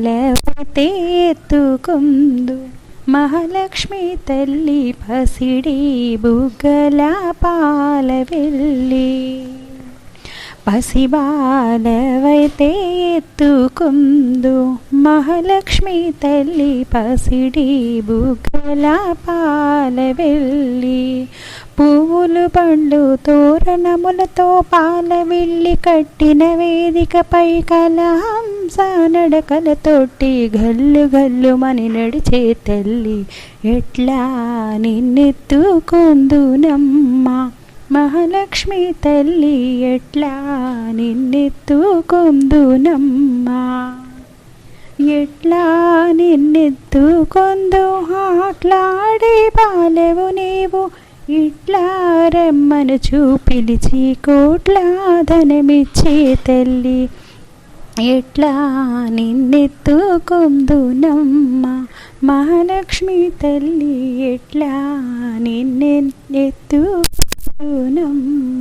బాలవతే ఎత్తుకుందు మహాలక్ష్మి తల్లి పసిడి బుగ్గల పాల వెళ్ళి పసిబాలవైతే ఎత్తుకుందు మహాలక్ష్మి తల్లి పసిడి బుగ్గల పాల వెళ్ళి పువ్వులు పండ్లు తోరణములతో పాల వెళ్ళి కట్టిన వేదికపై కలహంస నడకలతోటి గల్లు గల్లుమని నడిచే తల్లి ఎట్లా నిన్నెత్తుకుందునమ్మా మహాలక్ష్మి తల్లి ఎట్లా నిన్నెత్తుకుందునమ్మా ఎట్లా నిన్నెత్తుకొందు ఆట్లాడే బాలవు నీవు ఇట్లా రమ్మను చూపిలిచి కోట్ల ధనమిచ్చే తల్లి ఎట్లా నిన్నెత్తుకుందునమ్మా మహాలక్ష్మి తల్లి ఎట్లా నిన్నెత్తుకుందునమ్మా